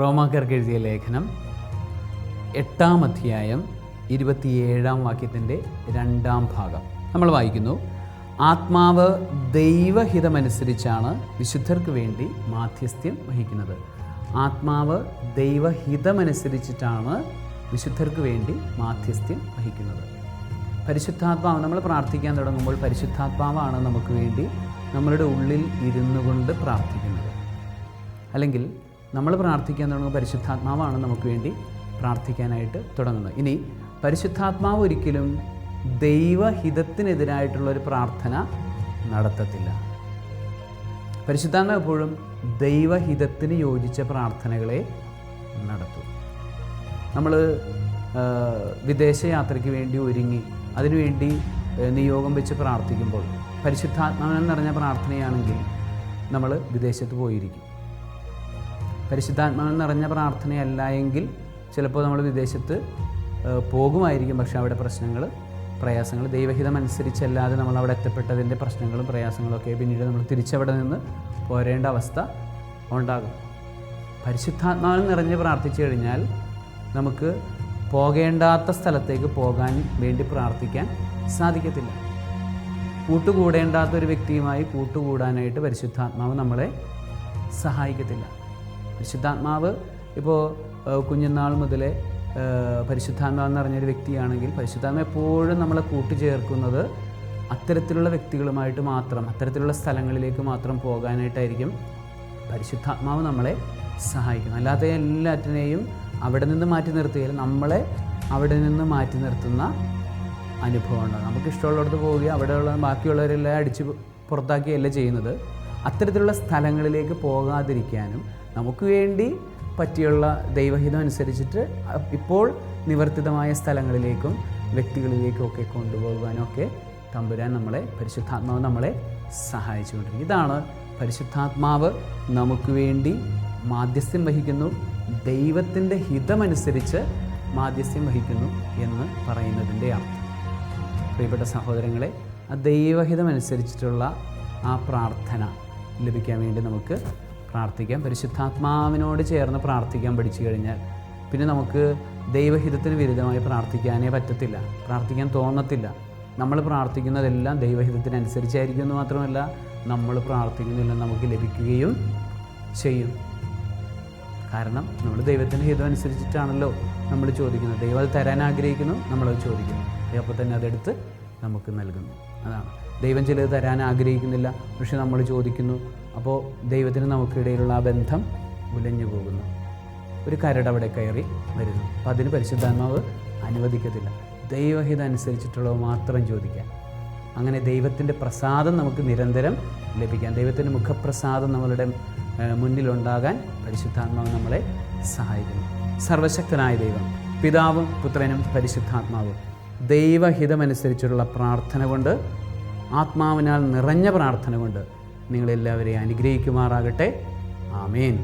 റോമാക്കാർക്ക് എഴുതിയ ലേഖനം 8-ാം അധ്യായം 27-ാം വാക്യത്തിൻ്റെ 2-ാം ഭാഗം നമ്മൾ വായിക്കുന്നു. ആത്മാവ് ദൈവഹിതമനുസരിച്ചാണ് വിശുദ്ധർക്ക് വേണ്ടി മാധ്യസ്ഥ്യം വഹിക്കുന്നത്. ആത്മാവ് ദൈവഹിതമനുസരിച്ചിട്ടാണ് വിശുദ്ധർക്ക് വേണ്ടി മാധ്യസ്ഥ്യം വഹിക്കുന്നത്. പരിശുദ്ധാത്മാവ്, നമ്മൾ പ്രാർത്ഥിക്കാൻ തുടങ്ങുമ്പോൾ പരിശുദ്ധാത്മാവാണ് നമുക്ക് വേണ്ടി നമ്മളുടെ ഉള്ളിൽ ഇരുന്നു കൊണ്ട് പ്രാർത്ഥിക്കുന്നത്. അല്ലെങ്കിൽ നമ്മൾ പ്രാർത്ഥിക്കാൻ തുടങ്ങുമ്പോൾ പരിശുദ്ധാത്മാവാണ് നമുക്ക് വേണ്ടി പ്രാർത്ഥിക്കാനായിട്ട് തുടങ്ങുന്നത്. ഇനി പരിശുദ്ധാത്മാവ് ഒരിക്കലും ദൈവഹിതത്തിനെതിരായിട്ടുള്ളൊരു പ്രാർത്ഥന നടത്തത്തില്ല. പരിശുദ്ധാത്മാവ് എപ്പോഴും ദൈവഹിതത്തിന് യോജിച്ച പ്രാർത്ഥനകളെ നടത്തും. നമ്മൾ വിദേശയാത്രയ്ക്ക് വേണ്ടി ഒരുങ്ങി അതിനുവേണ്ടി നിയോഗം വെച്ച് പ്രാർത്ഥിക്കുമ്പോൾ പരിശുദ്ധാത്മാവിൽ നിറഞ്ഞ പ്രാർത്ഥനയാണെങ്കിൽ നമ്മൾ വിദേശത്ത് പോയിരിക്കും. പരിശുദ്ധാത്മാവിൽ നിറഞ്ഞ പ്രാർത്ഥനയല്ല എങ്കിൽ ചിലപ്പോൾ നമ്മൾ വിദേശത്ത് പോകുമായിരിക്കും. പക്ഷേ അവിടെ പ്രയാസങ്ങൾ ദൈവഹിതം അനുസരിച്ചല്ലാതെ നമ്മൾ അവിടെ എത്തപ്പെട്ടതിൻ്റെ പ്രശ്നങ്ങളും പ്രയാസങ്ങളൊക്കെ പിന്നീട് നമ്മൾ തിരിച്ചവിടെ നിന്ന് പോരേണ്ട അവസ്ഥ ഉണ്ടാകും. പരിശുദ്ധാത്മാവിൽ നിറഞ്ഞ് പ്രാർത്ഥിച്ചു കഴിഞ്ഞാൽ നമുക്ക് പോകേണ്ടാത്ത സ്ഥലത്തേക്ക് പോകാൻ വേണ്ടി പ്രാർത്ഥിക്കാൻ സാധിക്കത്തില്ല. കൂട്ടുകൂടേണ്ടാത്തൊരു വ്യക്തിയുമായി കൂട്ടുകൂടാനായിട്ട് പരിശുദ്ധാത്മാവ് നമ്മളെ സഹായിക്കത്തില്ല. പരിശുദ്ധാത്മാവ് ഇപ്പോൾ കുഞ്ഞുനാൾ മുതലേ പരിശുദ്ധാത്മാവ് എന്ന് പറഞ്ഞൊരു വ്യക്തിയാണെങ്കിൽ പരിശുദ്ധാത്മാവ് എപ്പോഴും നമ്മളെ കൂട്ടുചേർക്കുന്നത് അത്തരത്തിലുള്ള വ്യക്തികളുമായിട്ട് മാത്രം, അത്തരത്തിലുള്ള സ്ഥലങ്ങളിലേക്ക് മാത്രം പോകാനായിട്ടായിരിക്കും പരിശുദ്ധാത്മാവ് നമ്മളെ സഹായിക്കുന്നത്. അല്ലാതെ എല്ലാറ്റിനെയും അവിടെ നിന്ന് മാറ്റി നിർത്തുകയില്ല. നമ്മളെ അവിടെ നിന്ന് മാറ്റി നിർത്തുന്ന അനുഭവമുണ്ട്. നമുക്ക് ഇഷ്ടമുള്ളിടത്ത് പോവുക, അവിടെയുള്ള ബാക്കിയുള്ളവരെല്ലാം അടിച്ച് പുറത്താക്കുകയല്ല ചെയ്യുന്നത്. അത്തരത്തിലുള്ള സ്ഥലങ്ങളിലേക്ക് പോകാതിരിക്കാനും നമുക്ക് വേണ്ടി പറ്റിയുള്ള ദൈവഹിതം അനുസരിച്ചിട്ട് ഇപ്പോൾ നിവർത്തിതമായ സ്ഥലങ്ങളിലേക്കും വ്യക്തികളിലേക്കും ഒക്കെ കൊണ്ടുപോകാനൊക്കെ തമ്പുരാൻ പരിശുദ്ധാത്മാവ് നമ്മളെ സഹായിച്ചുകൊണ്ടിരിക്കും. ഇതാണ് പരിശുദ്ധാത്മാവ് നമുക്ക് വേണ്ടി മാധ്യസ്ഥ്യം വഹിക്കുന്നു, ദൈവത്തിൻ്റെ ഹിതമനുസരിച്ച് മാധ്യസ്ഥ്യം വഹിക്കുന്നു എന്ന് പറയുന്നതിൻ്റെ അർത്ഥം. പ്രിയപ്പെട്ട സഹോദരങ്ങളെ, ആ ദൈവഹിതമനുസരിച്ചിട്ടുള്ള ആ പ്രാർത്ഥന ലഭിക്കാൻ വേണ്ടി നമുക്ക് പ്രാർത്ഥിക്കാം. പരിശുദ്ധാത്മാവിനോട് ചേർന്ന് പ്രാർത്ഥിക്കാൻ പഠിച്ചു കഴിഞ്ഞാൽ പിന്നെ നമുക്ക് ദൈവഹിതത്തിന് വിരുദ്ധമായി പ്രാർത്ഥിക്കാനേ പറ്റത്തില്ല, പ്രാർത്ഥിക്കാൻ തോന്നത്തില്ല. നമ്മൾ പ്രാർത്ഥിക്കുന്നതെല്ലാം ദൈവഹിതത്തിനനുസരിച്ചായിരിക്കും എന്ന് മാത്രമല്ല, നമ്മൾ പ്രാർത്ഥിക്കുന്നതെല്ലാം നമുക്ക് ലഭിക്കുകയും ചെയ്യും. കാരണം നമ്മൾ ദൈവത്തിൻ്റെ ഹിതം അനുസരിച്ചിട്ടാണല്ലോ നമ്മൾ ചോദിക്കുന്നത്. ദൈവം അത് തരാൻ ആഗ്രഹിക്കുന്നു, നമ്മളത് ചോദിക്കുന്നു, അപ്പോൾ തന്നെ അതെടുത്ത് നമുക്ക് നൽകുന്നു. അതാണ് ദൈവം ചിലത് തരാൻ ആഗ്രഹിക്കുന്നില്ല, പക്ഷെ നമ്മൾ ചോദിക്കുന്നു. അപ്പോൾ ദൈവത്തിന് നമുക്കിടയിലുള്ള ആ ബന്ധം ഉലഞ്ഞു പോകുന്നു. ഒരു കരട് അവിടെ കയറി വരുന്നു. അപ്പം അതിന് പരിശുദ്ധാത്മാവ് അനുവദിക്കത്തില്ല. ദൈവഹിതം അനുസരിച്ചിട്ടുള്ളത് മാത്രം ചോദിക്കാൻ. അങ്ങനെ ദൈവത്തിൻ്റെ പ്രസാദം നമുക്ക് നിരന്തരം ലഭിക്കാൻ, ദൈവത്തിൻ്റെ മുഖപ്രസാദം നമ്മളുടെ മുന്നിലുണ്ടാകാൻ പരിശുദ്ധാത്മാവ് നമ്മളെ സഹായിക്കുന്നു. സർവശക്തനായ ദൈവം, പിതാവും പുത്രനും പരിശുദ്ധാത്മാവും ദൈവഹിതമനുസരിച്ചുള്ള പ്രാർത്ഥന കൊണ്ട്, ആത്മാവിനാൽ നിറഞ്ഞ പ്രാർത്ഥന കൊണ്ട് നിങ്ങളെല്ലാവരെയും അനുഗ്രഹിക്കുമാറാകട്ടെ. ആമേൻ.